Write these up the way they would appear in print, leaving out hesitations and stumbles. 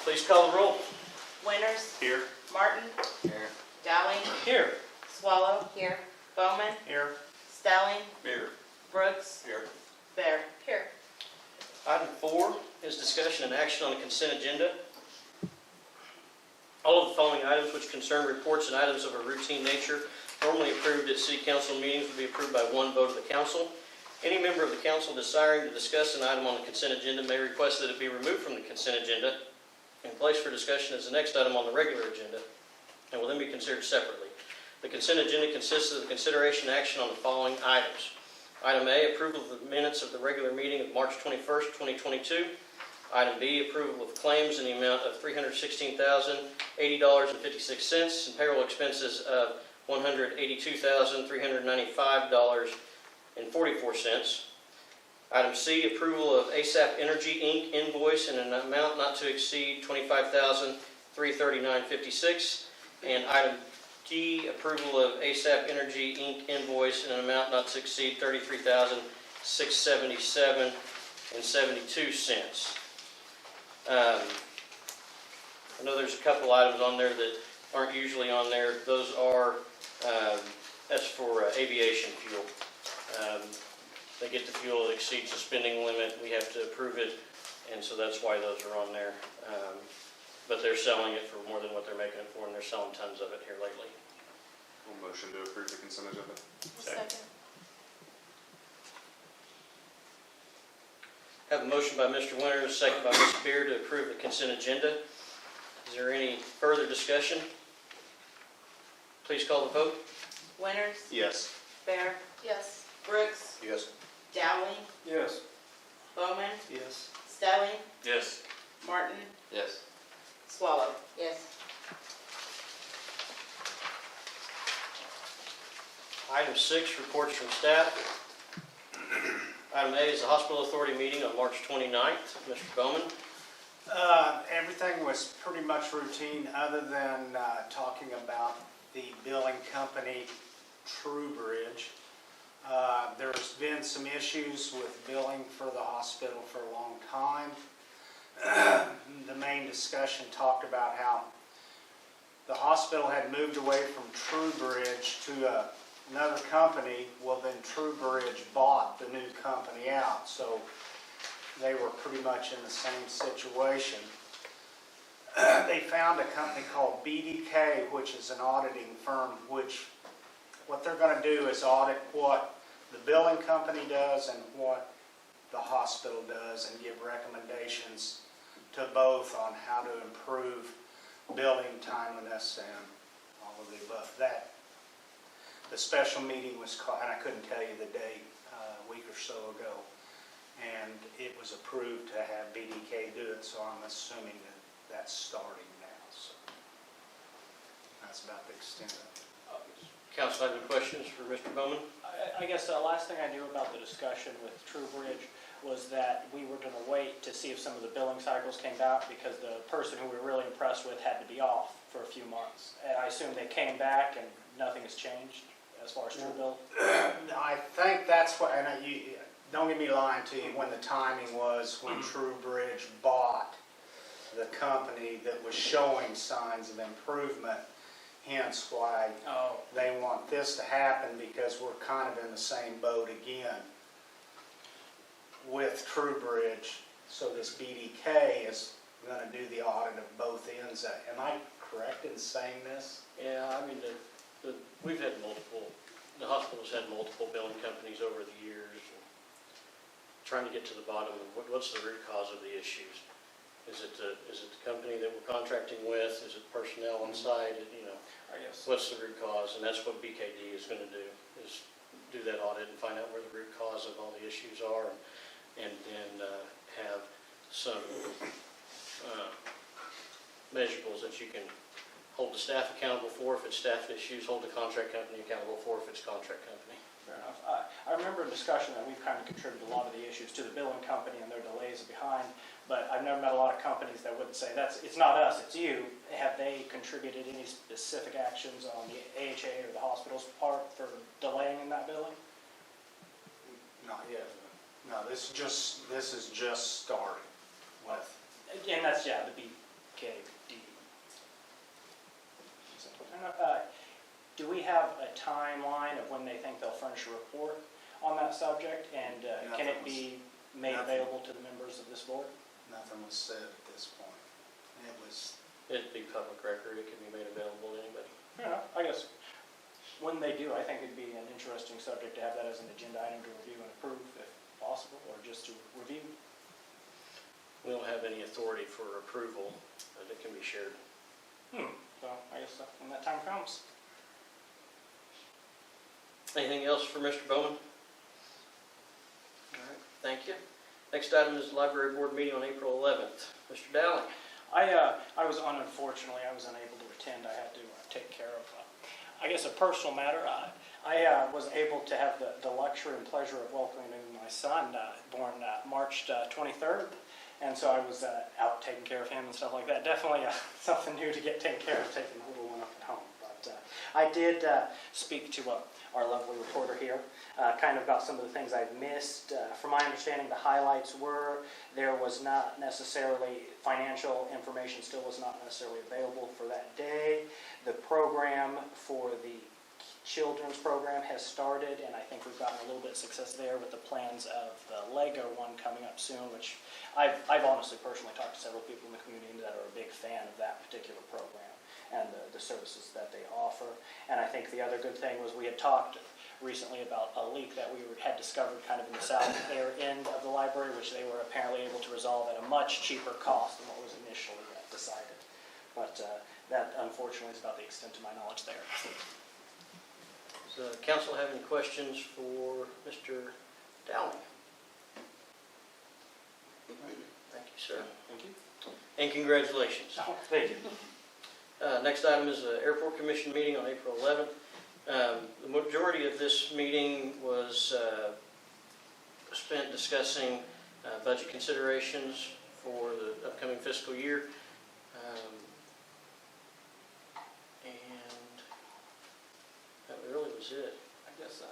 Please call the roll. Winters. Here. Martin. Here. Dowling. Here. Swallow. Here. Bowman. Here. Stelling. Here. Brooks. Here. Bear. Here. Item 4 is discussion and action on the consent agenda. All of the following items which concern reports and items of a routine nature normally approved at city council meetings will be approved by one vote of the council. Any member of the council desiring to discuss an item on the consent agenda may request that it be removed from the consent agenda and placed for discussion as the next item on the regular agenda and will then be considered separately. The consent agenda consists of the consideration and action on the following items. Item A, approval of the minutes of the regular meeting of March 21st, 2022. Item B, approval of claims in the amount of $316,080.56 and payroll expenses of $182,395.44. Item C, approval of ASAP Energy Inc. invoice in an amount not to exceed $25,339.56. And item D, approval of ASAP Energy Inc. invoice in an amount not to exceed $33,677.72. I know there's a couple items on there that aren't usually on there. Those are, that's for aviation fuel. They get the fuel that exceeds the spending limit. We have to approve it, and so that's why those are on there. But they're selling it for more than what they're making it for, and they're selling tons of it here lately. We'll motion to approve the consent agenda. Second. Have a motion by Mr. Winters, a second by Ms. Beer to approve the consent agenda. Is there any further discussion? Please call the vote. Winters. Yes. Bear. Yes. Brooks. Yes. Dowling. Yes. Bowman. Yes. Stelling. Yes. Martin. Yes. Swallow. Yes. Item 6, reports from staff. Item A is the Hospital Authority meeting on March 29th. Mr. Bowman. Everything was pretty much routine other than talking about the billing company, TrueBridge. There's been some issues with billing for the hospital for a long time. The main discussion talked about how the hospital had moved away from TrueBridge to another company. Well, then TrueBridge bought the new company out, so they were pretty much in the same situation. They found a company called BDK, which is an auditing firm, which what they're going to do is audit what the billing company does and what the hospital does and give recommendations to both on how to improve billing timeliness and all of the above. The special meeting was called, and I couldn't tell you the date, a week or so ago, and it was approved to have BDK do it, so I'm assuming that that's starting now. So that's about the extent of it. Council, have any questions for Mr. Bowman? I guess the last thing I knew about the discussion with TrueBridge was that we were going to wait to see if some of the billing cycles came back because the person who we were really impressed with had to be off for a few months. And I assume they came back and nothing has changed as far as TrueBill? I think that's what, and don't get me lying to you, when the timing was when TrueBridge bought the company that was showing signs of improvement, hence why they want this to happen, because we're kind of in the same boat again with TrueBridge. So this BDK is going to do the audit of both ends. Am I correct in saying this? Yeah, I mean, we've had the hospital's had multiple billing companies over the years, trying to get to the bottom of what's the root cause of the issues. Is it the company that we're contracting with? Is it personnel on site? I guess. What's the root cause? And that's what BKD is going to do, is do that audit and find out where the root cause of all the issues are, and then have some measurables that you can hold the staff accountable for if it's staff issues, hold the contract company accountable for if it's contract company. Fair enough. I remember a discussion that we've kind of contributed a lot of the issues to the billing company and their delays behind, but I've never met a lot of companies that wouldn't say, it's not us, it's you. Have they contributed any specific actions on the AHA or the hospital's part for delaying in that billing? Not yet. No, this is just starting with. Again, that's, to be KD. Do we have a timeline of when they think they'll furnish a report on that subject? And can it be made available to the members of this board? Nothing was said at this point. It was, It'd be public record, it can be made available to anybody. Fair enough. I guess when they do, I think it'd be an interesting subject to have that as an agenda item to review and approve if possible, or just to review. We don't have any authority for approval that can be shared. So I guess when that time comes. Anything else for Mr. Bowman? All right, thank you. Next item is the library board meeting on April 11th. Mr. Dowling. Unfortunately, I was unable to attend. I had to take care of, I guess, a personal matter. I was able to have the luxury and pleasure of welcoming my son, born March 23rd. And so I was out taking care of him and stuff like that. Definitely something new to get taken care of, taking the little one up at home. But I did speak to our lovely reporter here, kind of about some of the things I've missed. From my understanding, the highlights were there was not necessarily financial information, still was not necessarily available for that day. The program for the children's program has started, and I think we've gotten a little bit of success there with the plans of the Lego one coming up soon, which I've honestly personally talked to several people in the community that are a big fan of that particular program and the services that they offer. And I think the other good thing was we had talked recently about a leak that we had discovered kind of in the south air end of the library, which they were apparently able to resolve at a much cheaper cost than what was initially decided. But that unfortunately is about the extent of my knowledge there. Does the council have any questions for Mr. Dowling? Thank you, sir. Thank you. And congratulations. Oh, thank you. Next item is the Airport Commission meeting on April 11th. The majority of this meeting was spent discussing budget considerations for the upcoming fiscal year. And that really was it. I guess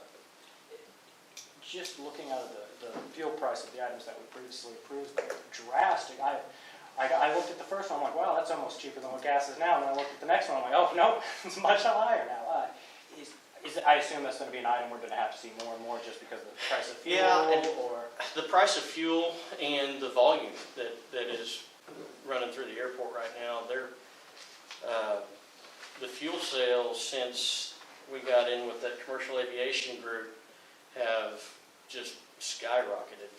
just looking at the fuel price of the items that we previously approved, drastic. I looked at the first one, I'm like, wow, that's almost cheaper than what gas is now. And then I looked at the next one, I'm like, oh, nope, it's much higher now. I assume that's going to be an item we're going to have to see more and more just because of the price of fuel? Yeah, or the price of fuel and the volume that is running through the airport right now, the fuel sales since we got in with that commercial aviation group have just skyrocketed.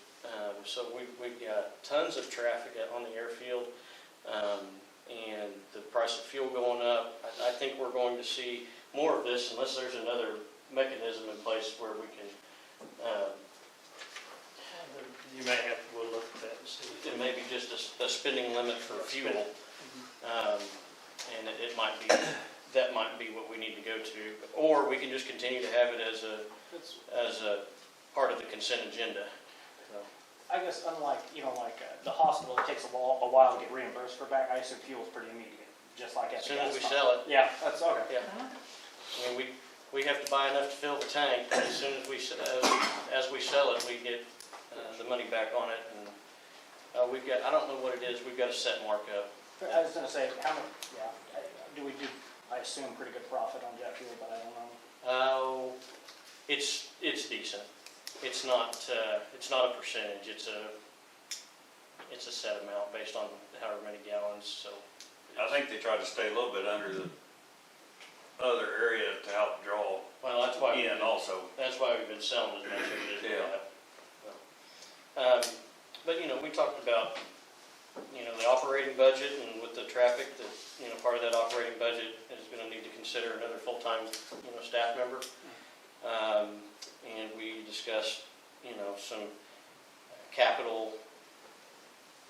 So we've got tons of traffic on the airfield, and the price of fuel going up. I think we're going to see more of this unless there's another mechanism in place where we can, you may have to look at that and see. It may be just a spending limit for fuel, and that might be what we need to go to, or we can just continue to have it as a part of the consent agenda. So. I guess unlike, the hospital, it takes a while to get reimbursed for back. I assume fuel is pretty immediate, just like at As the soon as we gas sell pump. it. Yeah, that's okay. Yeah. I mean, we have to buy enough to fill the tank. As soon as we sell it, we get the money back on it. And we've got, I don't know what it is, we've got a set markup. I was going to say, do we do, I assume, pretty good profit on jet fuel, but I don't know. It's decent. It's not a percentage. It's a set amount based on however many gallons. So I think they tried to stay a little bit under the other area to help draw well, that's why in also. That's why we've been selling as much of it as we Yeah. have. But we talked about the operating budget, and with the traffic, that part of that operating budget is going to need to consider another full-time staff member. And we discussed some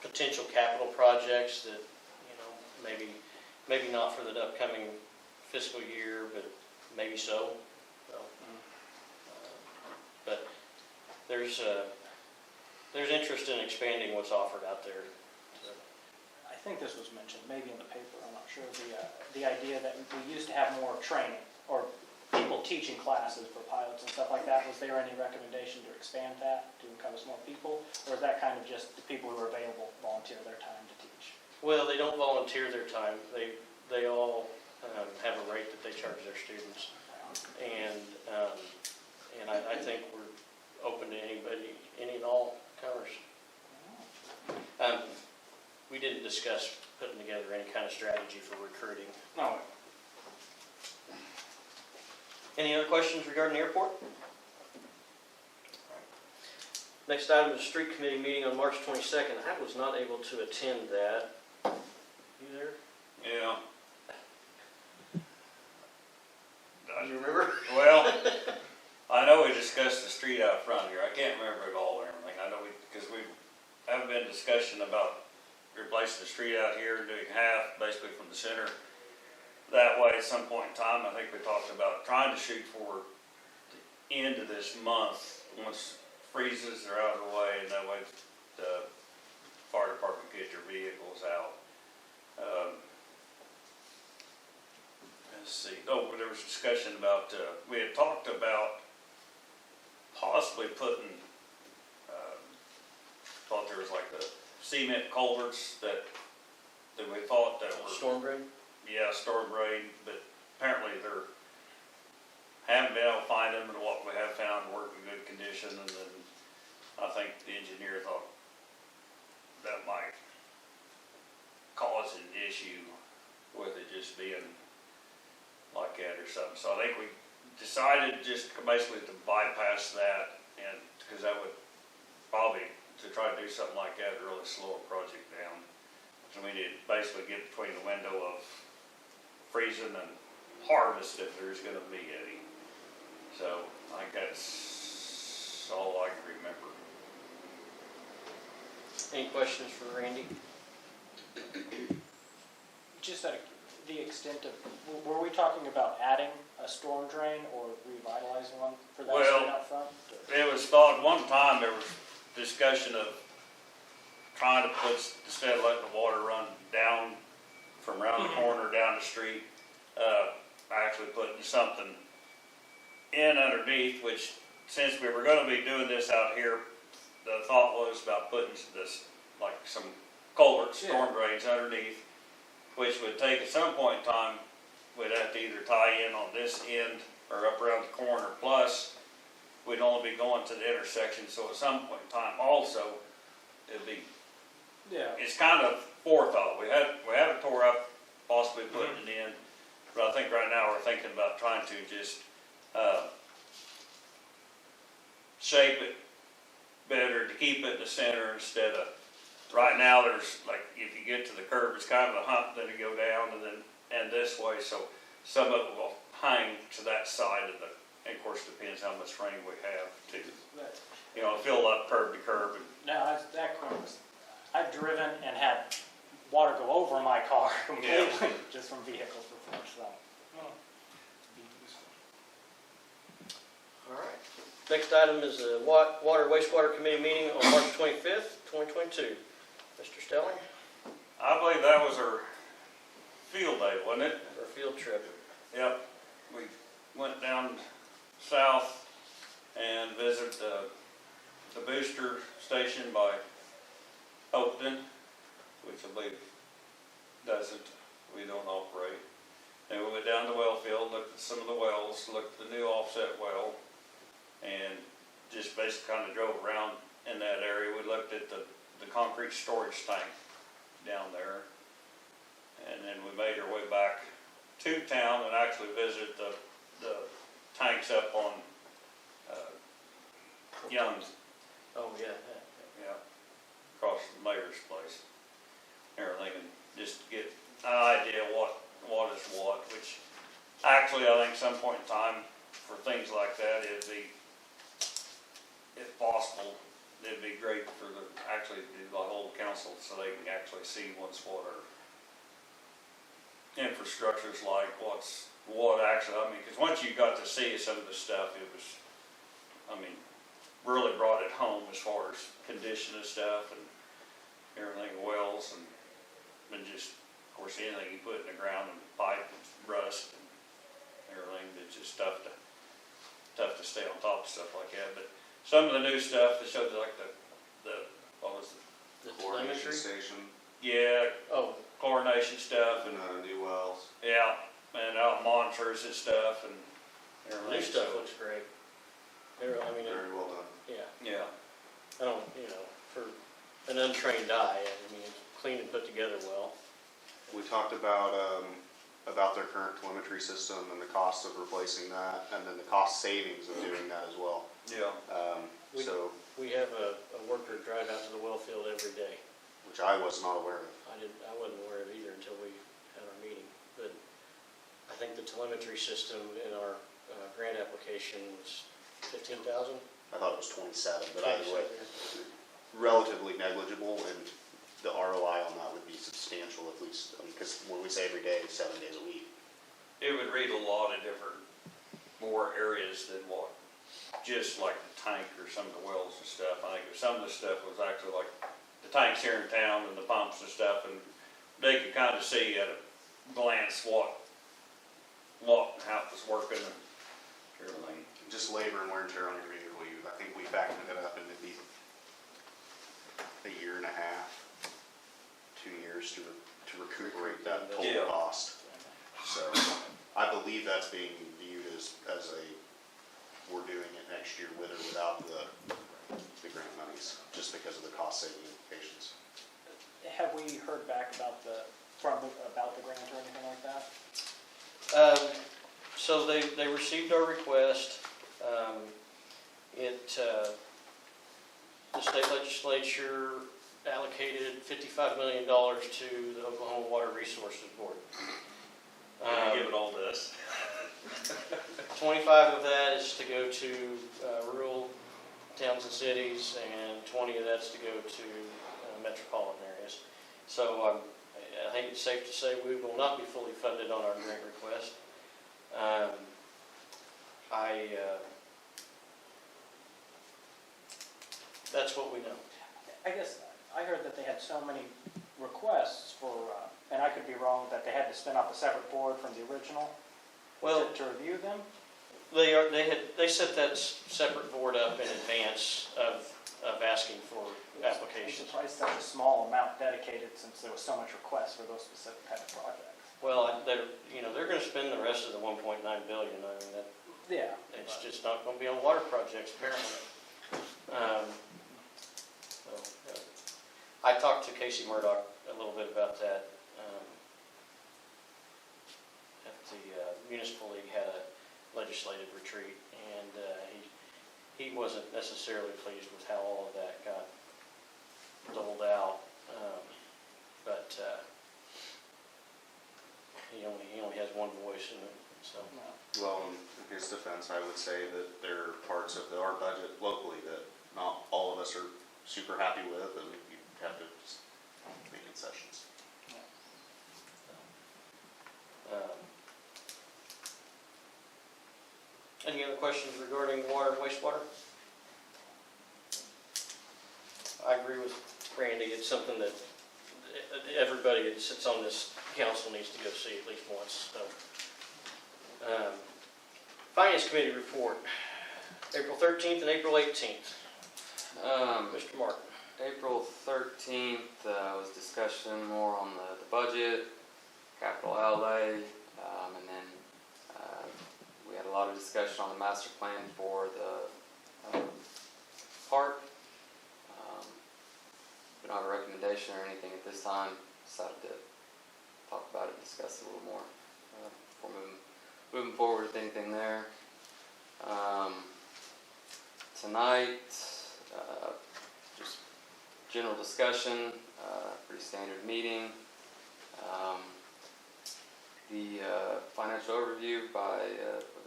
potential capital projects that maybe not for the upcoming fiscal year, but maybe so. But there's interest in expanding what's offered out there. I think this was mentioned, maybe in the paper, I'm not sure, the idea that we used to have more training, or people teaching classes for pilots and stuff like that. Was there any recommendation to expand that to encompass more people, or is that kind of just the people who are available volunteer their time to teach? Well, they don't volunteer their time. They all have a rate that they charge their students. And I think we're open to anybody, any and all comers. We didn't discuss putting together any kind of strategy for recruiting. No, Any other questions regarding the airport? Next item is street committee meeting on March 22nd. I was not able to attend that. You there? Yeah. Do you remember? Well, I know we discussed the street out front here. I can't remember it all or everything. I know because we haven't been discussion about replacing the street out here, doing half, basically from the center. That way, at some point in time, I think we talked about trying to shoot for the end of this month, once freezes are out of the way, and that way the fire department can get your vehicles out. Let's see, there was discussion about, we had talked about possibly putting, thought there was like the cement culverts that we thought that were. Storm drain? Yeah, storm drain, but apparently haven't been able to find them, and what we have found were in good condition, and then I think the engineer thought that might cause an issue with it just being like that or something. So I think we decided just basically to bypass that, and because that would probably, to try to do something like that, really slow a project down. So we need to basically get between the window of freezing and harvest if there's gonna be any. So I think that's all I can remember. Any questions for Randy? just at the extent of, were we talking about adding a storm drain or revitalizing one for that Well, street out front? It was thought, one time there was discussion of trying to put, instead of letting the water run down from around the corner down the street, actually putting something in underneath, which since we were gonna be doing this out here, the thought was about putting this, like some culverts, storm drains underneath, which would take, at some point in time, we'd have to either tie in on this end or up around the corner, plus we'd only be going to the intersection, so at some point in time also, it'd be, it's kind of forethought. We had it tore up, possibly putting it in, but I think right now we're thinking about trying to just, shape it better, to keep it in the center instead of, right now there's like, if you get to the curb, it's kind of a hump, then you go down and this way, so some of it will hang to that side of the, and of course depends how much rain we have to, fill up curb to curb. And Now, that corner was, I've driven and had water go over my car completely, just from vehicles before, so. All right. Next item is the Water Wastewater Committee meeting on March 25th, 2022. Mr. Stelling, I believe that was our field day, wasn't it? our field trip. Yep. We went down south and visited the booster station by Oakton, which I believe we don't operate. And we went down to well field, looked at some of the wells, looked at the new offset well, and just basically kind of drove around in that area. We looked at the concrete storage tank down there. And then we made our way back to town and actually visited the tanks up on Young's, Oh, yeah. across the mayor's place. Everything, and just to get an idea what is what, which actually I think some point in time for things like that, it'd be, if possible, it'd be great for the whole council so they can actually see what our infrastructure's like, what actually, because once you got to see some of the stuff, it was, really brought it home as far as condition of stuff and everything, wells and just, of course, anything you put in the ground and pipe and rust and everything, it's just tough to stay on top of stuff like that. But some of the new stuff that showed like the what was it? The Coordination telemetry. station. Yeah, Oh, chlorination stuff And, and, new wells. yeah, and out monitors and stuff and the new everything. stuff so, looks great. I mean, Very well done. yeah, Yeah, I don't, for an untrained eye, I mean, it's clean and put together well. We talked about their current telemetry system and the cost of replacing that, and then the cost savings of doing that as well. yeah. So, We have a worker drive out to the well field every day. which I was not aware of. I wasn't aware of either until we had our meeting, but I think the telemetry system in our grant application was 15,000. I thought it was 27, but either way, relatively negligible, and the ROI on that would be substantial, at least, because when we say every day, 7 days a week. It would read a lot of different, more areas than what, just like the tank or some of the wells and stuff. I think some of the stuff was actually like the tanks here in town and the pumps and stuff, and they could kind of see at a glance how it was working and everything. Just labor and wear and tear on your vehicle, I think we factored it up, and it'd be a year and a half, 2 years to recuperate that total Yeah. cost. So I believe that's being viewed as we're doing it next year with or without the grant monies, just because of the cost saving implications. Have we heard back about the grant or anything like that? So they received our request. The state legislature allocated $55 million to the Oklahoma Water Resources Board. Give it all to us. 25 of that is to go to rural towns and cities, and 20 of that's to go to metropolitan areas. So I think it's safe to say we will not be fully funded on our grant request. That's what we know. I guess I heard that they had so many requests for, and I could be wrong, that they had to spin up a separate board from the original to review them. They set that separate board up in advance of asking for I'm applications. surprised such a small amount dedicated since there was so much request for those specific type of projects. Well, they're going to spend the rest of the 1.9 billion. I mean, Yeah. it's just not going to be on water projects apparently. I talked to Casey Murdoch a little bit about that. At the Municipal League had a legislative retreat, and he wasn't necessarily pleased with how all of that got doled out. But he only has one voice in it, so. Well, in his defense, I would say that there are parts of our budget locally that not all of us are super happy with, and you have to just make concessions. Any other questions regarding water and wastewater? I agree with Randy. It's something that everybody that sits on this council needs to go see at least once. So, Finance Committee report, April 13th and April 18th. Mr. Martin. April 13th was discussion more on the budget, capital outlay, and then we had a lot of discussion on the master plan for the park. We don't have a recommendation or anything at this time. Decided to talk about it, discuss it a little more before moving forward with anything there. Tonight, just general discussion, pretty standard meeting. The financial overview by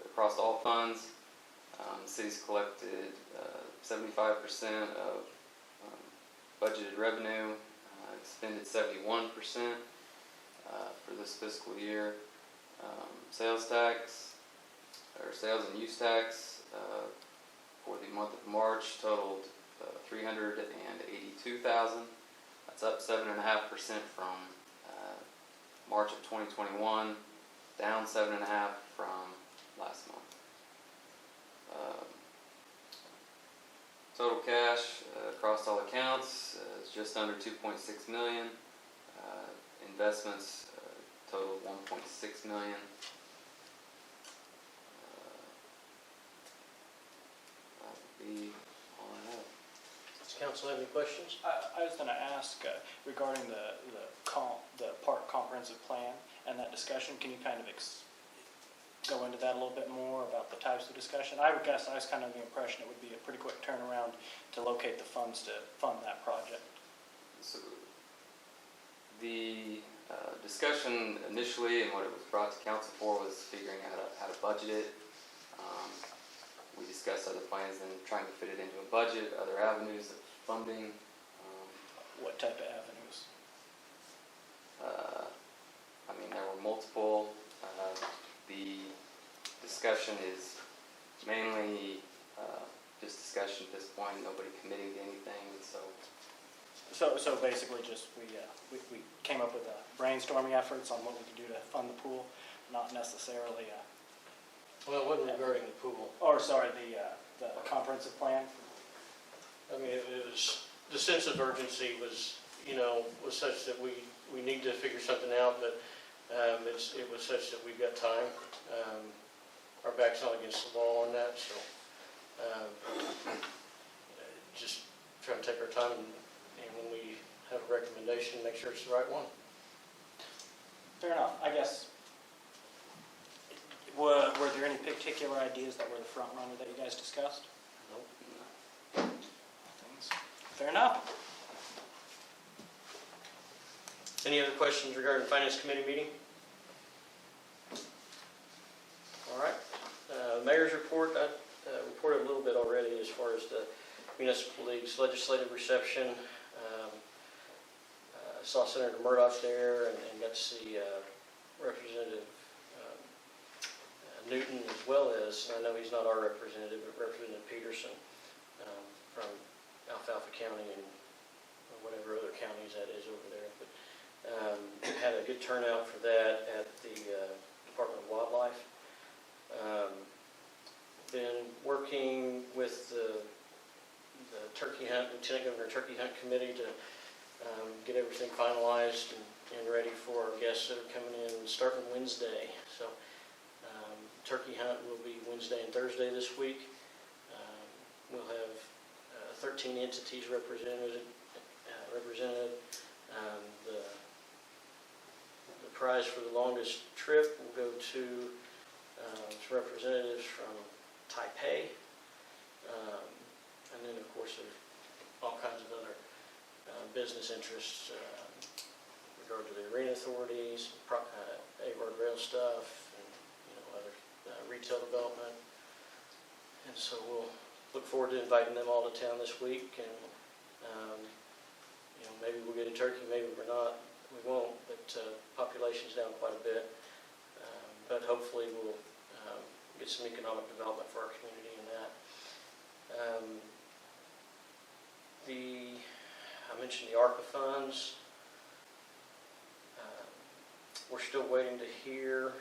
across all funds. The city's collected 75% of budgeted revenue, expended 71% for this fiscal year. Sales tax, or sales and use tax, for the month of March totaled $382,000. That's up 7.5% from March of 2021, down 7.5% from last month. Total cash across all accounts is just under $2.6 million. Investments, total of $1.6 million. That would be all I have. Does council have any questions? I was gonna ask regarding the park comprehensive plan and that discussion, can you kind of go into that a little bit more about the types of discussion? I would guess, I was kind of the impression it would be a pretty quick turnaround to locate the funds to fund that project. So the discussion initially and what it was brought to council for was figuring out how to budget it. We discussed other plans and trying to fit it into a budget, other avenues of funding. What type of avenues? I mean, there were multiple. The discussion is mainly just discussion at this point, nobody committing to anything, So basically just we came up with brainstorming efforts on what we could do to fund the pool, not necessarily, Well, it wasn't regarding the pool. the comprehensive plan. I mean, it was, the sense of urgency was, was such that we need to figure something out, but it was such that we've got time. Our back's not against the wall on that, so just try to take our time and when we have a recommendation, make sure it's the right one. Fair enough. I guess, were there any particular ideas that were the front runner that you guys discussed? Nope. Fair enough. Any other questions regarding the Finance Committee meeting? All right. Mayor's report, I reported a little bit already as far as the Municipal League's legislative reception. Saw Senator Murdoch there and got to see Representative Newton, as well as, and I know he's not our representative, but Representative Peterson from Alfalfa County and whatever other counties that is over there. But had a good turnout for that at the Department of Wildlife. Been working with the turkey hunt, Lieutenant Governor Turkey Hunt Committee to get everything finalized and ready for our guests that are coming in starting Wednesday. So turkey hunt will be Wednesday and Thursday this week. We'll have 13 entities represented. The prize for the longest trip will go to representatives from Taipei, and then of course there's all kinds of other business interests with regard to the arena authorities, A-Word rail stuff, and other retail development. And so we'll look forward to inviting them all to town this week, and maybe we'll get a turkey, maybe we're not, we won't, but population's down quite a bit. But hopefully we'll get some economic development for our community in that. I mentioned the ARPA funds. We're still waiting to hear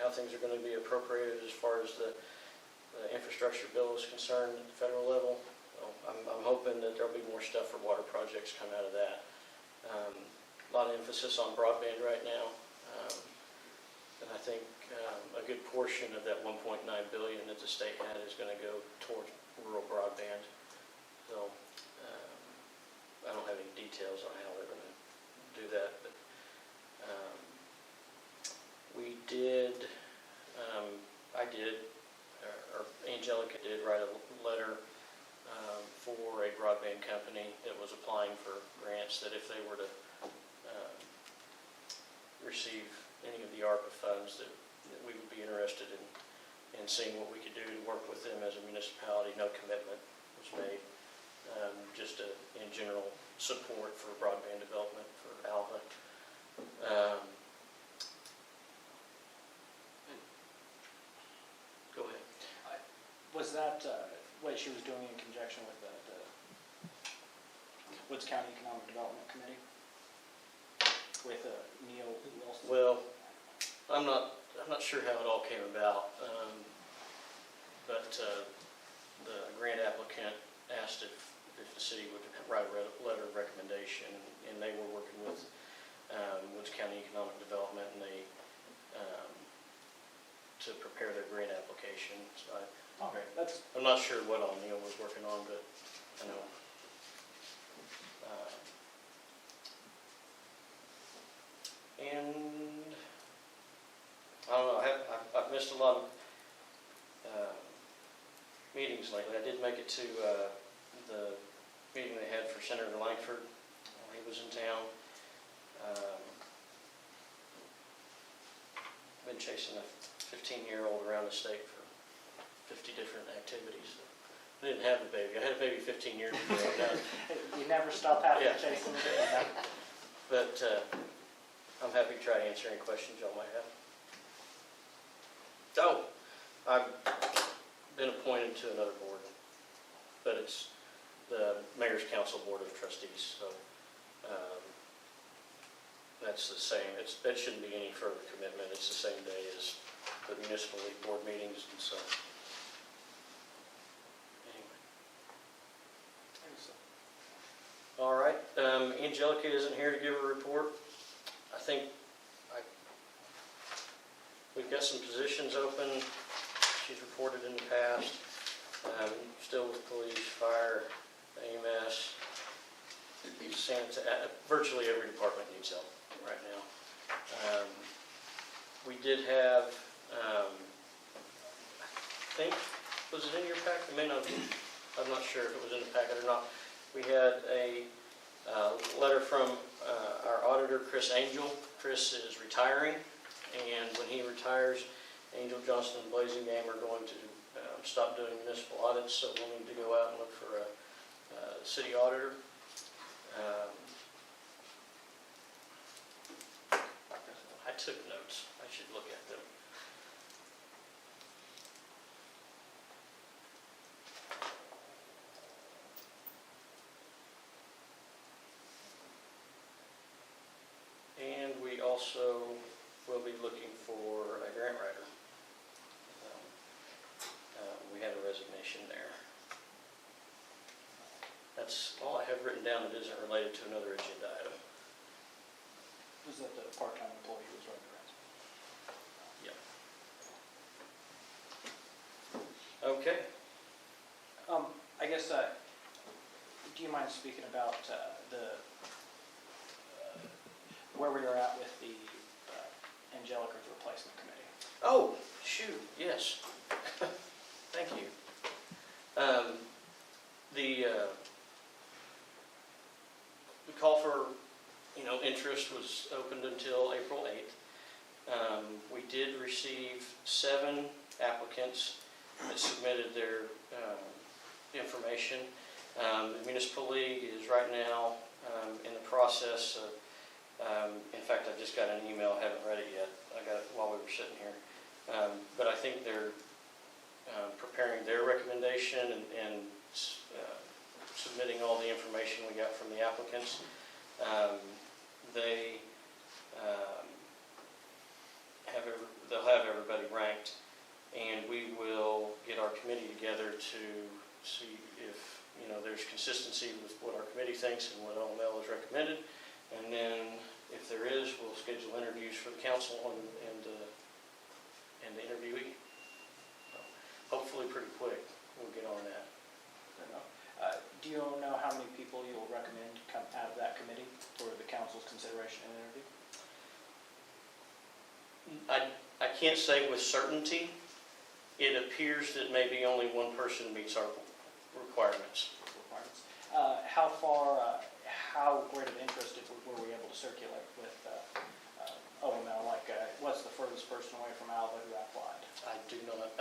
how things are going to be appropriated as far as the infrastructure bill is concerned at the federal level. I'm hoping that there'll be more stuff for water projects come out of that. A lot of emphasis on broadband right now. And I think a good portion of that $1.9 billion that the state had is going to go towards rural broadband. So I don't have any details on how they're going to do that, but Angelica did write a letter for a broadband company that was applying for grants, that if they were to receive any of the ARPA funds, that we would be interested in seeing what we could do to work with them as a municipality. No commitment was made, just in general support for broadband development for Alva. Go ahead. Was that what she was doing in conjunction with the Woods County Economic Development Committee with Neil Wilson? Well, I'm not sure how it all came about, but the grant applicant asked if the city would write a letter of recommendation, and they Okay, that's, I'm not sure what all Neil was working on, but I know. And I don't know, I've missed a lot of meetings lately. I did make it to the meeting they had for Senator Langford. He was in town. Been chasing a 15-year-old around the state for 50 different activities. I didn't have the baby. I had a baby 15 years ago. you never stop after Yeah. chasing it. But I'm happy to try to answer any questions y'all might have. Oh, I've been appointed to another board, but it's the Mayor's Council Board of Trustees, so that's the same. That shouldn't be any further commitment. It's the same day as the municipal league board meetings, and so anyway. All right, Angelica isn't here to give a report. I think we've got some positions open. She's reported in the past. Still with police, fire, EMS, virtually every department needs help right now. We did have, I think, was it in your pack? It may not be. I'm not sure if it was in the packet or not. We had a letter from our auditor, Chris Angel. Chris is retiring, and when he retires, Angel, Johnston, and Blazingame are going to stop doing municipal audits, so we'll need to go out and look for a city auditor. I took notes. I should look at them. And we also will be looking for a grant writer. We had a resignation there. That's all I have written down that isn't related to another agenda item. Was that the part-time employee who was running the resume? Yep. Okay. I guess, do you mind speaking about where we are at with the Angelica's replacement committee? Oh, shoot, yes. Thank you. The call for, interest was opened until April 8th. We did receive 7 applicants that submitted their information. The Municipal League is right now in the process of, in fact, I just got an email, I haven't read it yet. I got it while we were sitting here. But I think they're preparing their recommendation and submitting all the information we got from the applicants. They'll have everybody ranked, and we will get our committee together to see if there's consistency with what our committee thinks and what OML has recommended. And then if there is, we'll schedule interviews for the council and the interviewee. Hopefully pretty quick, we'll get on that. Do you know how many people you'll recommend come out of that committee for the council's consideration and interview? I can't say with certainty. It appears that maybe only one person meets our requirements. How great of interest were we able to circulate with OML? What's the furthest person away from Alva who applied? I do not.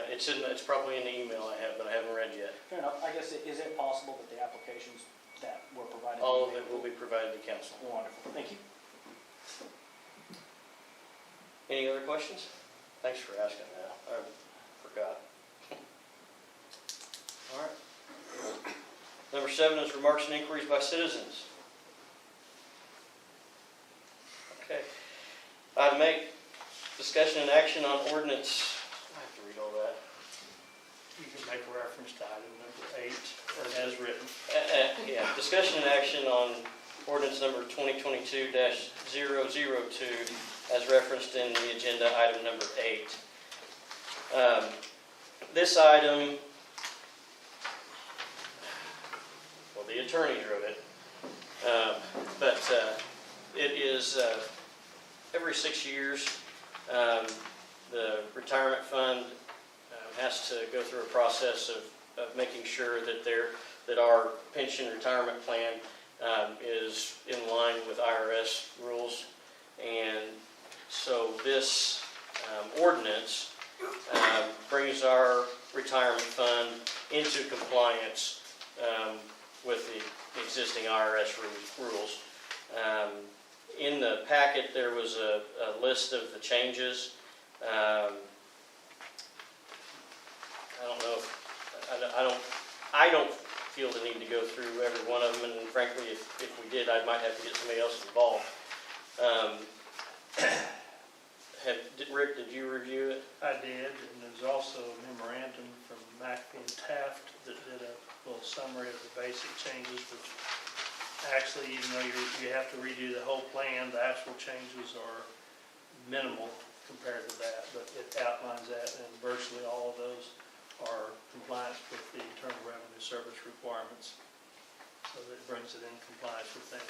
It's probably in the email I have, but I haven't read yet. Fair enough. I guess, is it possible that the applications that were provided? All of it will be provided to council. Wonderful. Thank you. Any other questions? Thanks for asking that. I forgot. All right. Number 7 is remarks and inquiries by citizens. Okay. Item 8, discussion and action on ordinance. I have to read all that. You can make a reference to item number 8, or as written. Yeah, discussion and action on ordinance number 2022-002 as referenced in the agenda, item number 8. This item, well, the attorney wrote it, but it is every 6 years, the retirement fund has to go through a process of making sure that our pension retirement plan is in line with IRS rules. And so this ordinance brings our retirement fund into compliance with the existing IRS rules. In the packet, there was a list of the changes. I don't feel the need to go through every one of them, and frankly, if we did, I might have to get somebody else involved. Rick, did you review it? I did, and there's also a memorandum from McAfee and Taft that did a little summary of the basic changes, which actually, even though you have to redo the whole plan, the actual changes are minimal compared to that, but it outlines that, and virtually all of those are compliance with the Internal Revenue Service requirements. So that brings it in compliance with them.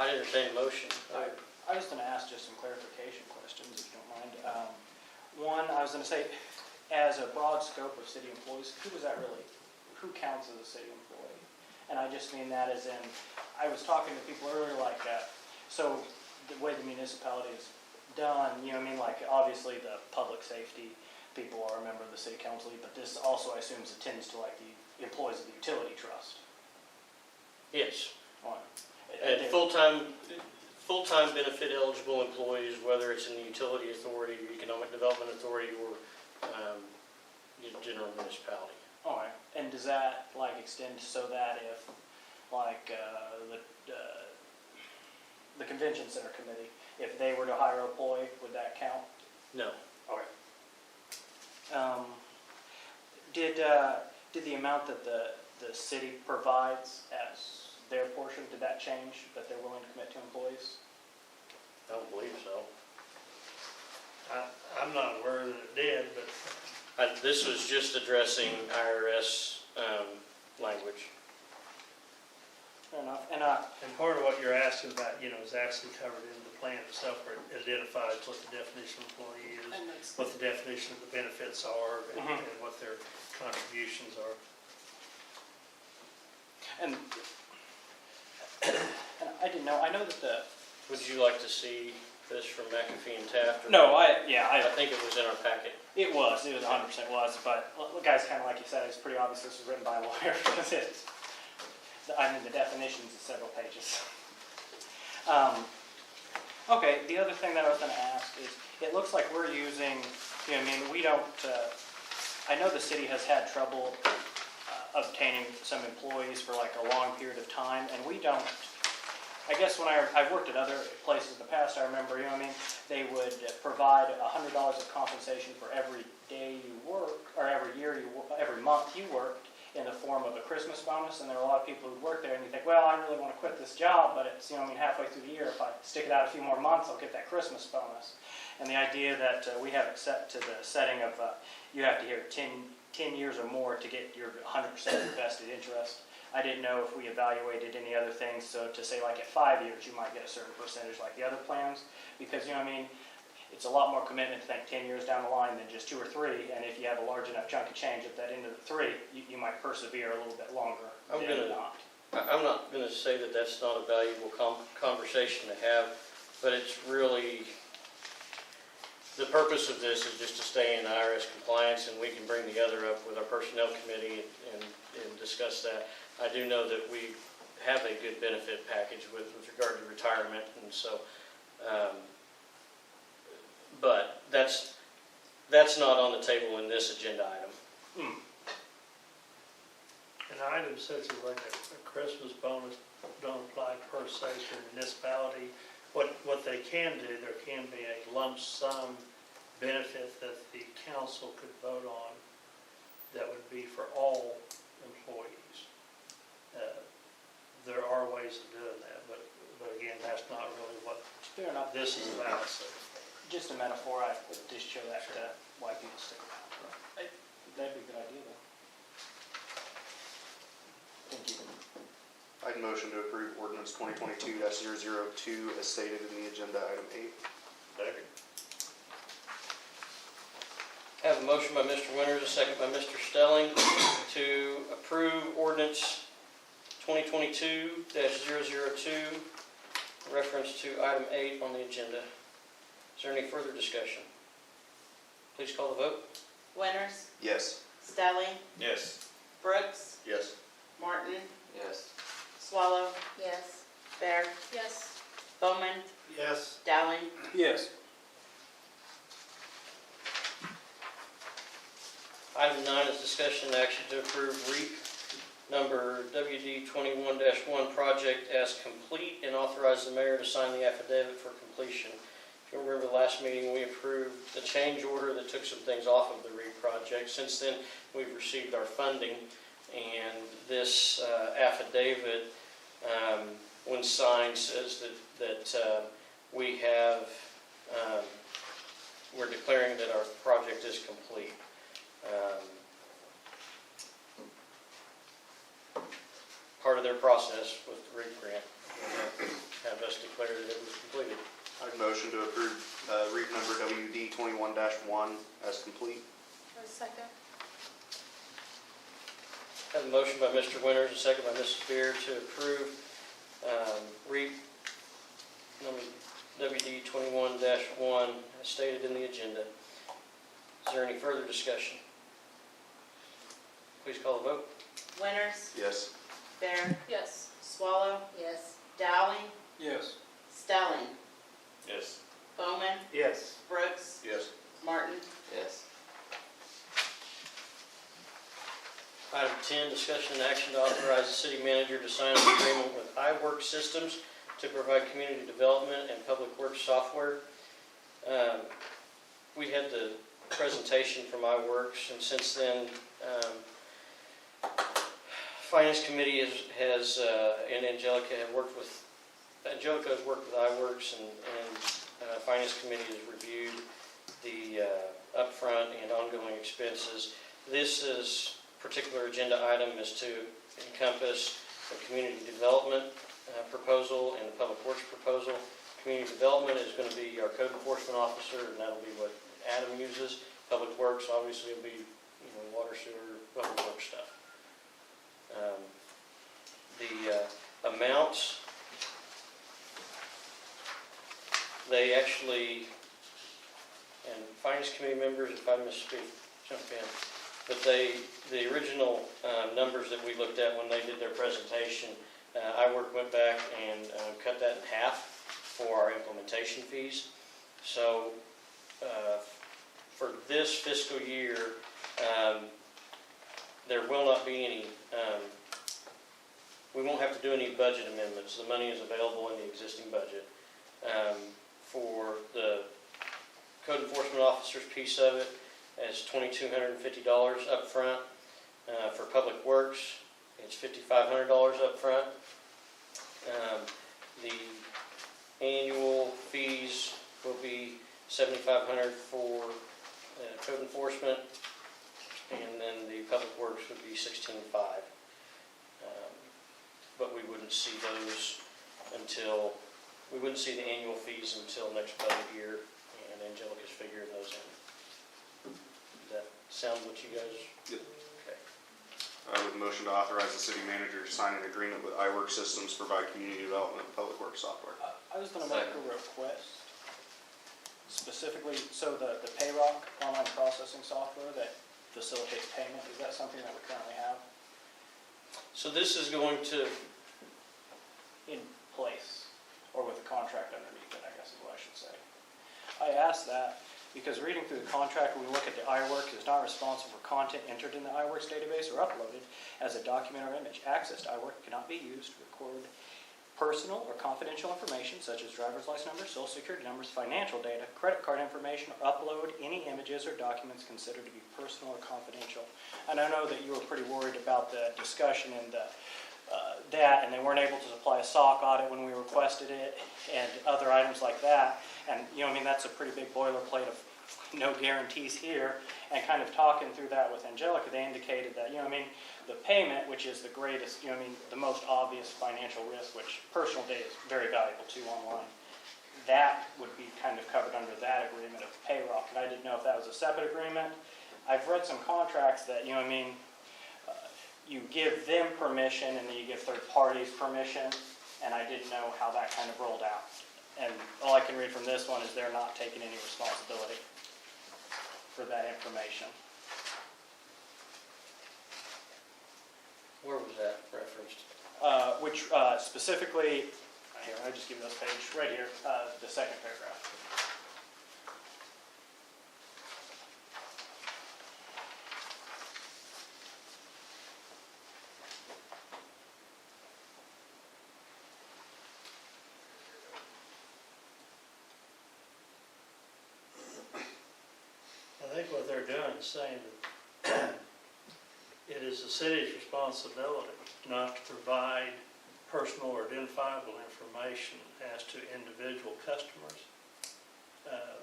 I entertain a motion. I was going to ask just some clarification questions, if you don't mind. One, I was going to say, as a broad scope of city employees, who counts as a city employee? And I just mean that as in, I was talking to people earlier, like, so the way the municipality is done, you know what I mean, like, obviously the public safety people are a member of the city council, but this also, I assume, attends to like the employees of the utility trust. Yes. On. And full-time benefit eligible employees, whether it's in the utility authority, economic development authority, or general municipality. All right. And does that like extend so that if like the convention center committee, if they were to hire an employee, would that count? No. Okay. Did the amount that the city provides as their portion, did that change, that they're willing to commit to employees? I don't believe so. I'm not aware that it did, but This was just addressing IRS language. Fair enough. And part of what you're asking about, is actually covered in the plan itself, where it identifies what the definition of employee is, what the definition of the benefits are, and what their contributions are. And I didn't know. I know that the. Would you like to see this from McAfee and Taft? No, I think it was in our packet. It was 100% was, but guys, kind of like you said, it's pretty obvious this was written by a lawyer because the definitions is several pages. Okay, the other thing that I was going to ask is, it looks like we're using, we don't, I know the city has had trouble obtaining some employees for like a long period of time, and we don't, I guess when I've worked at other places in the past, I remember, they would provide $100 of compensation for every day you work, or every month you worked, in the form of a Christmas bonus. And there are a lot of people who work there, and you think, well, I really want to quit this job, but it's, halfway through the year, if I stick it out a few more months, I'll get that Christmas bonus. And the idea that we have it set to the setting of you have to hear 10 years or more to get your 100% vested interest. I didn't know if we evaluated any other things, so to say like at 5 years you might get a certain percentage like the other plans, because it's a lot more commitment to think 10 years down the line than just 2 or 3, and if you have a large enough chunk of change at that end of the 3, you might persevere a little bit longer I'm not going to say that that's not a valuable conversation to have, but it's really, the purpose of this is just to stay in IRS compliance, and we can bring the other up with our personnel committee and discuss that. I do know that we have a good benefit package with regard to retirement, and so, but that's not on the table in this agenda item. An item such as like a Christmas bonus don't apply per se to the municipality. What they can do, there can be a lump sum benefit that the council could vote on that would be for all employees. There are ways of doing that, but again, that's not really what Fair enough. this is about. So. Just a metaphor, I would just show that to why people stick around. That'd be a good idea, though. Thank you. I'd motion to approve ordinance 2022-002 as stated in the agenda item 8. Second. I have a motion by Mr. Winters, a second by Mr. Stelling to approve ordinance 2022-002, reference to item 8 on the agenda. Is there any further discussion? Please call the vote. Winters, Yes. Stelling, Yes. Brooks, Yes. Martin, Yes. Swallow. Yes. Bear. Yes. Bowman, Yes. Dowling. Yes. Item 9 is discussion and action to approve REAP number WD 21-1 project as complete and authorize the mayor to sign the affidavit for completion. If you remember the last meeting, we approved the change order that took some things off of the REAP project. Since then, we've received our funding, and this affidavit, when signed, says that we have, we're declaring that our project is complete. Part of their process with the REAP grant, have us declare that it was completed. I'd motion to approve REAP number WD 21-1 as complete. Second. Have a motion by Mr. Winters, a second by Mrs. Beard to approve REAP number WD 21-1 as stated in the agenda. Is there any further discussion? Please call the vote. Winters, Yes. Bear. Yes. Swallow. Yes. Dowling, Yes. Stelling, Yes. Bowman, Yes. Brooks, Yes. Martin. Yes. Item 10, discussion and action to authorize the city manager to sign an agreement with iWork Systems to provide community development and public works software. We had the presentation from iWorks, and since then, Finance Committee has and Angelica has worked with iWorks, and Finance Committee has reviewed the upfront and ongoing expenses. This particular agenda item is to encompass the community development proposal and the public works proposal. Community development is going to be our code enforcement officer, and that'll be what Adam uses. Public works obviously will be, water, sewer, public works stuff. The amounts, they actually, and Finance Committee members, if I misspeak, jump in, but the original numbers that we looked at when they did their presentation, iWork went back and cut that in half for our implementation fees. So for this fiscal year, there will not be any, we won't have to do any budget amendments. The money is available in the existing budget. For the code enforcement officer's piece of it, it's $2,250 up front. For public works, it's $5,500 up front. The annual fees will be $7,500 for code enforcement, and then the public works would be $16,500. But we wouldn't see those until, we wouldn't see the annual fees until next budget year, and Angelica's figuring those in. Does that sound what you guys? Yep. Okay. I would motion to authorize the city manager to sign an agreement with iWork Systems to provide community development and public works software. I was going to make a request, specifically, so the PayRock online processing software that facilitates payment, is that something that we currently have So this is going to, in place, or with a contract underneath it, I guess is what I should say? I asked that because reading through the contract, when we look at the iWork, is not responsible for content entered in the iWorks database or uploaded as a document or image. Access to iWork cannot be used to record personal or confidential information such as driver's license numbers, social security numbers, financial data, credit card information, or upload any images or documents considered to be personal or confidential. And I know that you were pretty worried about the discussion in the that, and they weren't able to supply a SOC audit when we requested it, and other items like that. And, that's a pretty big boilerplate of no guarantees here. And kind of talking through that with Angelica, they indicated that, the payment, which is the greatest, the most obvious financial risk, which personal data is very valuable to online, that would be kind of covered under that agreement of payrock. And I didn't know if that was a separate agreement. I've read some contracts that, you give them permission and then you give third parties permission, and I didn't know how that kind of rolled out. And all I can read from this one is they're not taking any responsibility for that information. Where was that referenced? Which specifically, here, I'll just give you this page, right here, the second paragraph. I think what they're doing is saying that it is the city's responsibility not to provide personal or identifiable information as to individual customers,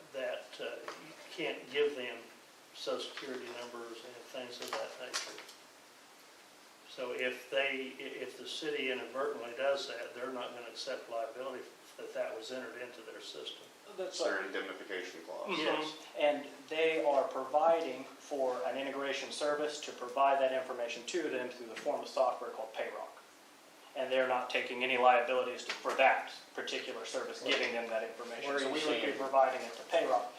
that you can't give them social security numbers and things of that nature. So if the city inadvertently does that, they're not going to accept liability that was entered into their system. Is there an indemnification clause? Yes. And they are providing for an integration service to provide that information to them through the form of software called Payrock. And they're not taking any liabilities for that particular service, giving them that information. Where are So you we would be seeing? providing it to Payrock.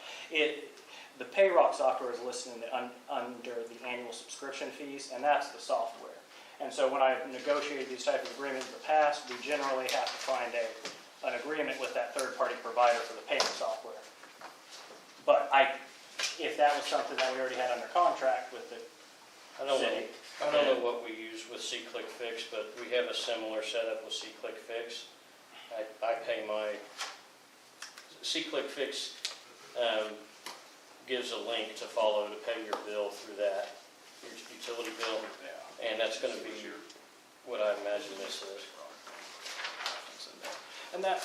The Payrock software is listed under the annual subscription fees, and that's the software. And so when I've negotiated these type of agreements in the past, we generally have to find an agreement with that third-party provider for the payment software. But if that was something that we already had under contract with the I don't city. know what we use with C-Click-Fix, but we have a similar setup with C-Click-Fix. I pay my, C-Click-Fix gives a link to follow to pay your bill through that, your utility bill, and that's going to be what I imagine this is. And that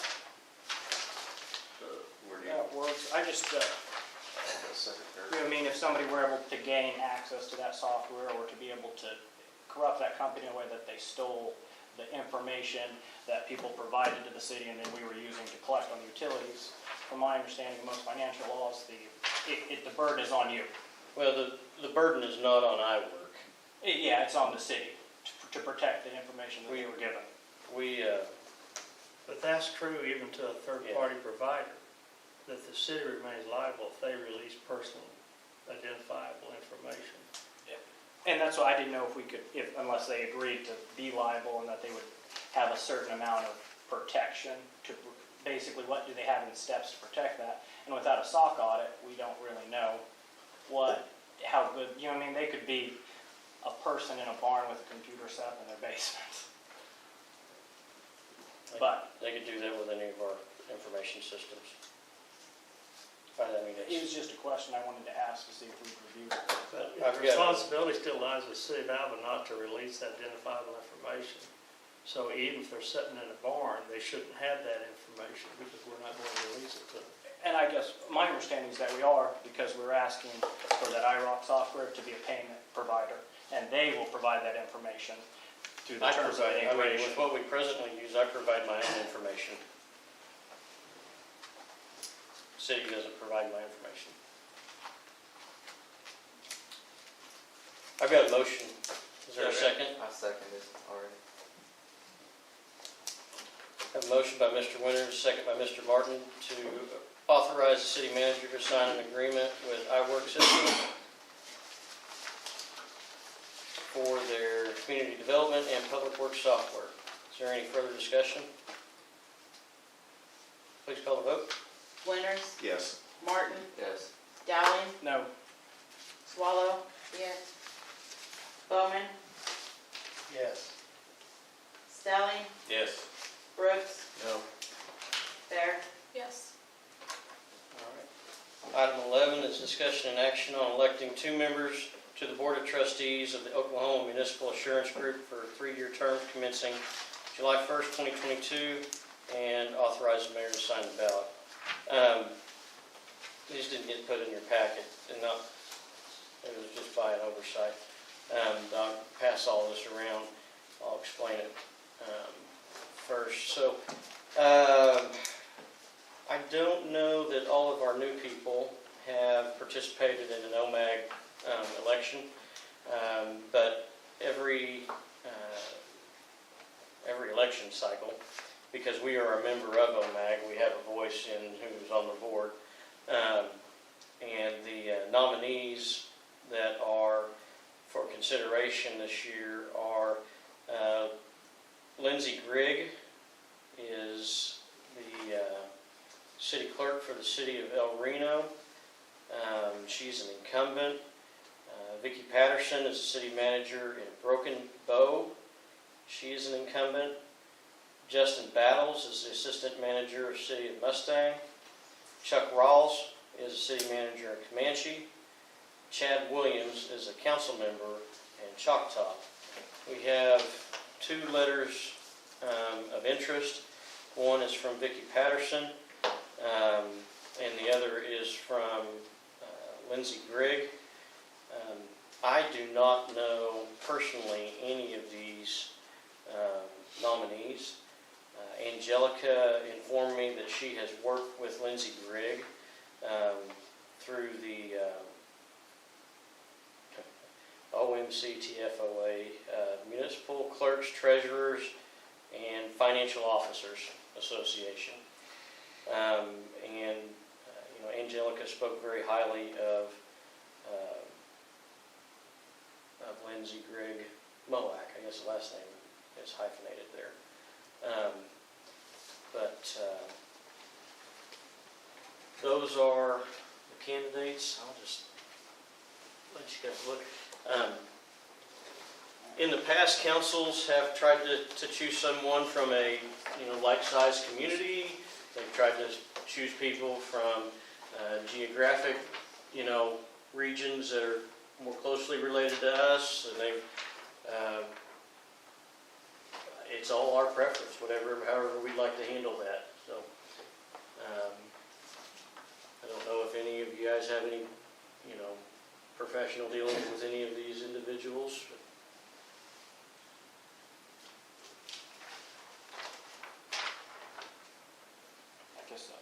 Where do you, works. I just, the second paragraph? if somebody were able to gain access to that software or to be able to corrupt that company in a way that they stole the information that people provided to the city and then we were using to collect on the utilities, from my understanding of most financial laws, the burden is on you. Well, the burden is not on iWork. Yeah, it's on the city to protect the information that we were given. But that's true even to a third-party provider, that the city remains liable if they release personal identifiable information. And that's why I didn't know if we could, unless they agreed to be liable and that they would have a certain amount of protection to basically what do they have in steps to protect that. And without a SOC audit, we don't really know how good, they could be a person in a barn with a computer set up in their basement. But They could do that with any of our information systems. it was just a question I wanted to ask to see if we reviewed it. But I've the got- responsibility still lies with the city of Alva not to release that identifiable information. So even if they're sitting in a barn, they shouldn't have that information because we're not going to release it to them. And I guess my understanding is that we are, because we're asking for that IROC software to be a payment provider, and they will provide that information through the terms of the integration. With what we presently use, I provide my own information. The city doesn't provide my information. I've got a motion. Is there a second? I second it already. I have a motion by Mr. Winters, a second by Mr. Martin to authorize the city manager to sign an agreement with iWork Systems for their community development and public works software. Is there any further discussion? Please call the vote. Winters, Yes. Martin, Yes. Dowling, No, Swallow. Yes. Bowman, Yes. Stelling, Yes. Brooks, No. Bear. Yes. All right. Item 11 is discussion and action on electing 2 members to the Board of Trustees of the Oklahoma Municipal Assurance Group for a 3-year term commencing July 1st, 2022, and authorize the mayor to sign the ballot. These didn't get put in your packet, and not, it was just by an oversight. I'll pass all this around. I'll explain it first. So, I don't know that all of our new people have participated in an OMAG election, but every election cycle, because we are a member of OMAG, we have a voice in who's on the board. And the nominees that are for consideration this year are Lindsay Grigg is the city clerk for the city of El Reno. She's an incumbent. Vicki Patterson is the city manager in Broken Bow. She is an incumbent. Justin Battles is the assistant manager of City of Mustang. Chuck Rawls is the city manager in Comanche. Chad Williams is a council member in Choctaw. We have 2 letters of interest. One is from Vicki Patterson, and the other is from Lindsay Grigg. I do not know personally any of these nominees. Angelica informed me that she has worked with Lindsay Grigg through the OMCTFOA, Municipal Clerks, Treasurers, and Financial Officers Association. Angelica spoke very highly of Lindsay Grigg Moak. I guess the last name is hyphenated there. Those are the candidates. I'll just let you guys look. In the past, councils have tried to choose someone from a like-sized community. They've tried to choose people from geographic regions that are more closely related to us, and it's all our preference, however we'd like to handle that. So, I don't know if any of you guys have any, professional dealings with any of these individuals. I guess so.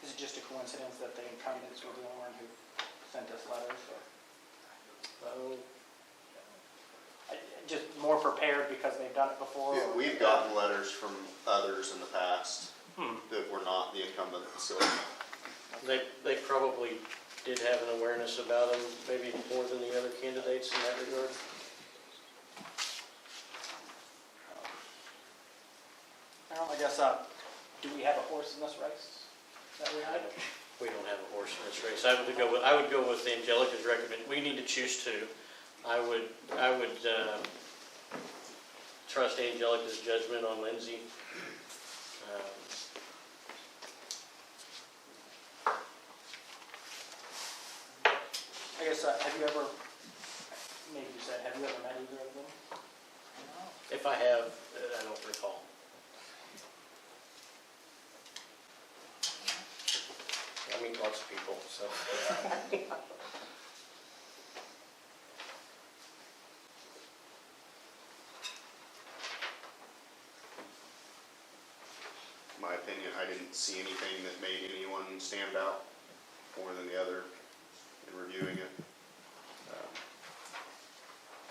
Is it just a coincidence that the incumbents were the one who sent us letters, or? Just more prepared because they've done it before? Yeah, we've gotten letters from others in the past that were not the incumbent, so. They probably did have an awareness about them, maybe more than the other candidates in that regard. Well, I guess, do we have a horse in this race that we have? We don't have a horse in this race. I would go with Angelica's recommendation. We need to choose 2. I would trust Angelica's judgment on Lindsay. I guess, have you ever, maybe you said, have you ever met either of them? If I have, I don't recall. I meet lots of people, so. In my opinion, I didn't see anything that made anyone stand out more than the other in reviewing it.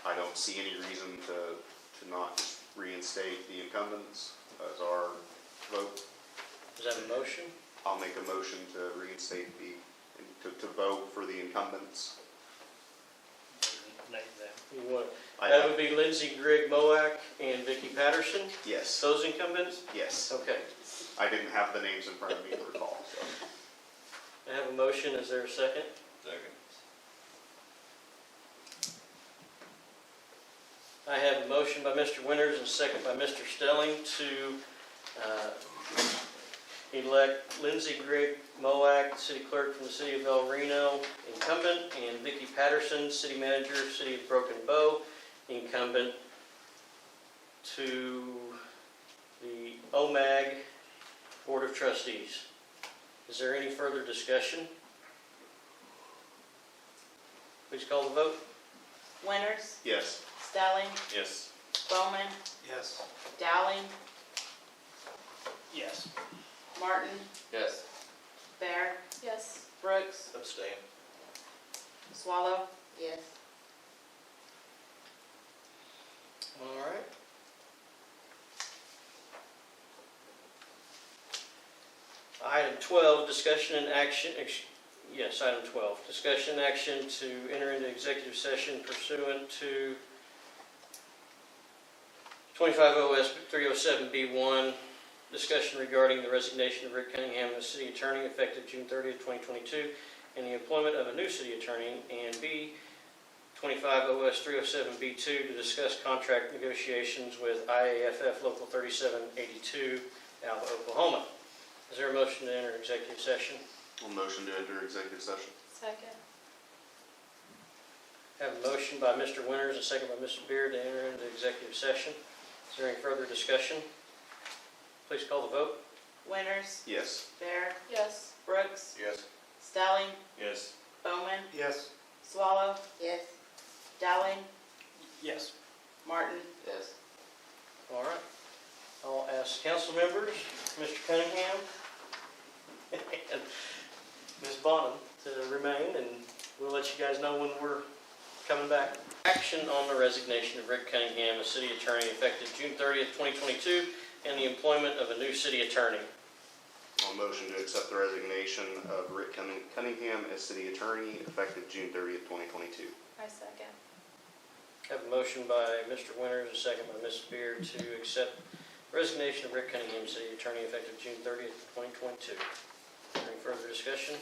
I don't see any reason to not just reinstate the incumbents as our vote. Is that a motion? I'll make a motion to reinstate to vote for the incumbents. Name them. You want, I that have- would be Lindsay Grigg Moak and Vicki Patterson, Yes, those incumbents? yes. Okay. I didn't have the names in front of me to recall, so. I have a motion. Is there a second? Second. I have a motion by Mr. Winters and a second by Mr. Stelling to elect Lindsay Grigg Moak, city clerk from the city of El Reno, incumbent, and Vicki Patterson, city manager, city of Broken Bow, incumbent, to the OMAG Board of Trustees. Is there any further discussion? Please call the vote. Winters, Yes. Stelling, Yes. Bowman, Yes. Dowling, Yes. Martin, Yes. Bear, Yes. Brooks, Abstain. Swallow. Yes. All right. Item 12, discussion and action, yes, item 12, discussion and action to enter into executive session pursuant to 25 OS 307B1, discussion regarding the resignation of Rick Cunningham as city attorney effective June 30th, 2022, and the employment of a new city attorney, and B, 25 OS 307B2 to discuss contract negotiations with IAFF Local 3782, Alva, Oklahoma. Is there a motion to enter executive session? I'll motion to enter executive session. Second. Have a motion by Mr. Winters, a second by Mr. Beard to enter into executive session. Is there any further discussion? Please call the vote. Winters, Yes. Bear, Yes. Brooks, Yes. Stelling, Yes. Bowman, Yes. Swallow. Yes. Dowling, Yes. Martin. Yes. All right. I'll ask council members, Mr. Cunningham and Ms. Bonham to remain, and we'll let you guys know when we're coming back. Action on the resignation of Rick Cunningham as city attorney effective June 30th, 2022, and the employment of a new city attorney. I'll motion to accept the resignation of Rick Cunningham as city attorney effective June 30th, 2022. I second. Have a motion by Mr. Winters, a second by Ms. Beard to accept resignation of Rick Cunningham, city attorney, effective June 30th, 2022. Any further discussion?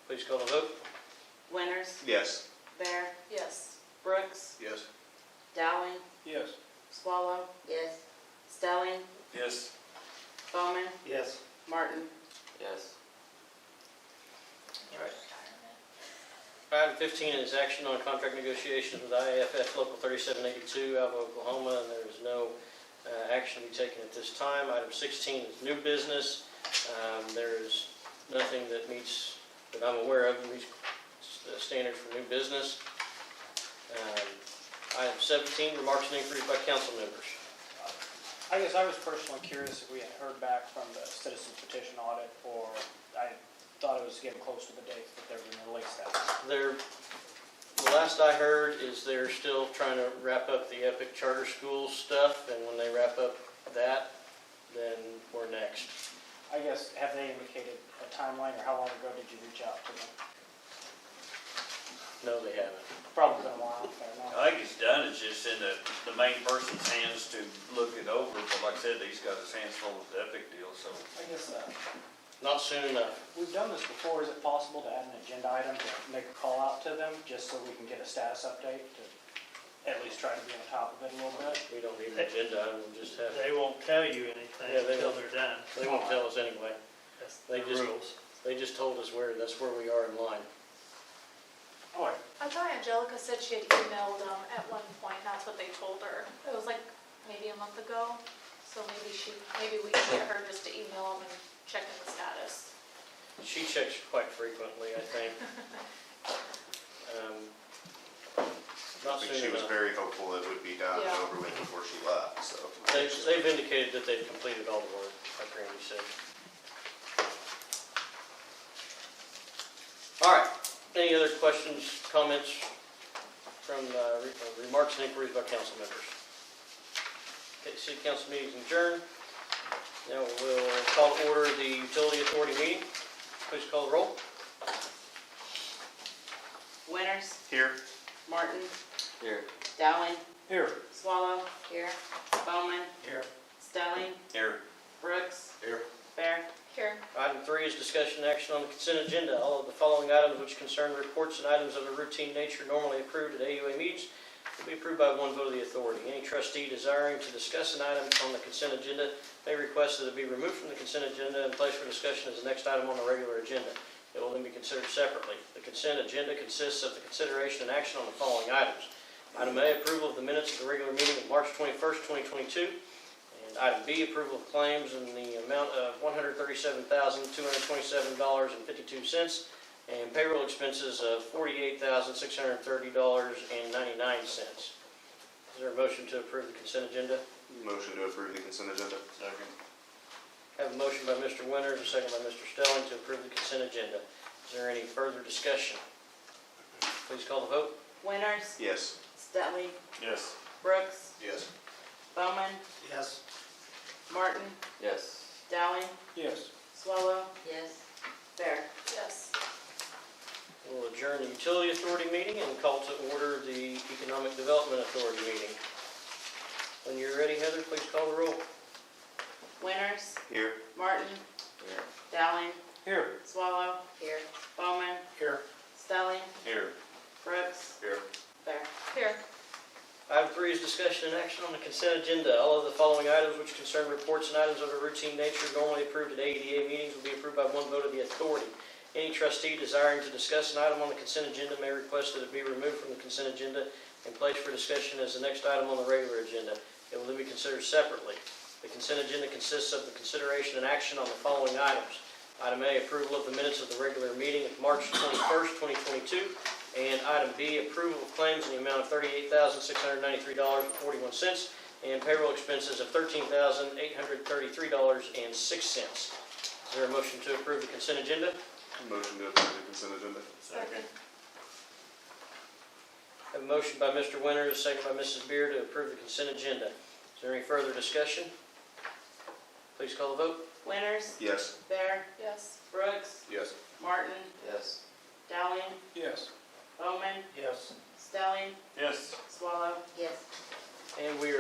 Please call the vote. Winters, Yes. Bear, Yes. Brooks, Yes. Dowling, Yes. Swallow. Yes. Stelling, Yes. Bowman, Yes. Martin. Yes. All right. Item 15 is action on contract negotiations with IAFF Local 3782, Alva, Oklahoma, and there is no action to be taken at this time. Item 16 is new business. There is nothing that meets, that I'm aware of, meets the standards for new business. Item 17, remarks and inquiries by council members. I guess I was personally curious if we had heard back from the citizen petition audit, or I thought it was getting close to the date that they were going to release that. The last I heard is they're still trying to wrap up the Epic Charter School stuff, and when they wrap up that, then we're next. I guess, have they indicated a timeline, or how long ago did you reach out to them? No, they haven't. Probably been a while, fair enough. I think it's done, it's just in the main person's hands to look it over, but like I said, he's got his hands full with the Epic deal, so. I guess, Not soon enough. we've done this before. Is it possible to add an agenda item to make a call out to them, just so we can get a status update, to at least try to be on top of it a little bit? We don't need an agenda, item, we'll just have, They won't tell you anything Yeah, they until won't. they're done. they won't tell us anyway. That's They the just- rules. They just told us that's where we are in line. All right. I thought Angelica said she had emailed at one point, that's what they told her. It was like maybe a month ago, so maybe we can get her just to email them and check in the status. She checks quite frequently, I think. I Not think soon she was enough. very hopeful it would be done and Yeah. over with before she left, so. They've indicated that they've completed all the work, like Randy said. All right, any other questions, comments from remarks and inquiries by council members? Okay, city council meeting is adjourned. Now we'll call to order the utility authority meeting. Please call the roll. Winters, Here. Martin, Here. Dowling, Here. Swallow. Here. Bowman, Here. Stelling, Here. Brooks, Here. Bear. Here. Item 3 is discussion and action on the consent agenda. All of the following items which concern reports and items of a routine nature normally approved at AUA meetings will be approved by one vote of the authority. Any trustee desiring to discuss an item on the consent agenda may request that it be removed from the consent agenda and placed for discussion as the next item on the regular agenda. It will then be considered separately. The consent agenda consists of the consideration and action on the following items. Item A, approval of the minutes of the regular meeting of March 21st, 2022. And item B, approval of claims in the amount of $137,227.52 and payroll expenses of $48,630.99. Is there a motion to approve the consent agenda? Motion to approve the consent agenda. Second. I have a motion by Mr. Winters, a second by Mr. Stelling to approve the consent agenda. Is there any further discussion? Please call the vote. Winters, Yes. Stelling, Yes. Brooks, Yes. Bowman, Yes. Martin, Yes. Dowling, Yes. Swallow. Yes. Bear. Yes. We'll adjourn the Utility Authority meeting and call to order the Economic Development Authority meeting. When you're ready, Heather, please call the roll. Winters, Here. Martin, Here. Dowling, Here. Swallow. Here. Bowman, Here. Stelling, Here. Brooks, Here. Bear. Here. Item 3 is discussion and action on the consent agenda. All of the following items which concern reports and items of a routine nature normally approved at AEDA meetings will be approved by one vote of the authority. Any trustee desiring to discuss an item on the consent agenda may request that it be removed from the consent agenda and placed for discussion as the next item on the regular agenda. It will then be considered separately. The consent agenda consists of the consideration and action on the following items. Item A, approval of the minutes of the regular meeting of March 21st, 2022. And item B, approval of claims in the amount of $38,693.41 and payroll expenses of $13,833.06. Is there a motion to approve the consent agenda? Motion to approve the consent agenda. Second. I have a motion by Mr. Winters, a second by Mrs. Beer to approve the consent agenda. Is there any further discussion? Please call the vote. Winters, Yes. Bear, Yes. Brooks, Yes. Martin, Yes. Dowling, Yes. Bowman, Yes. Stelling, Yes. Swallow. Yes. And we are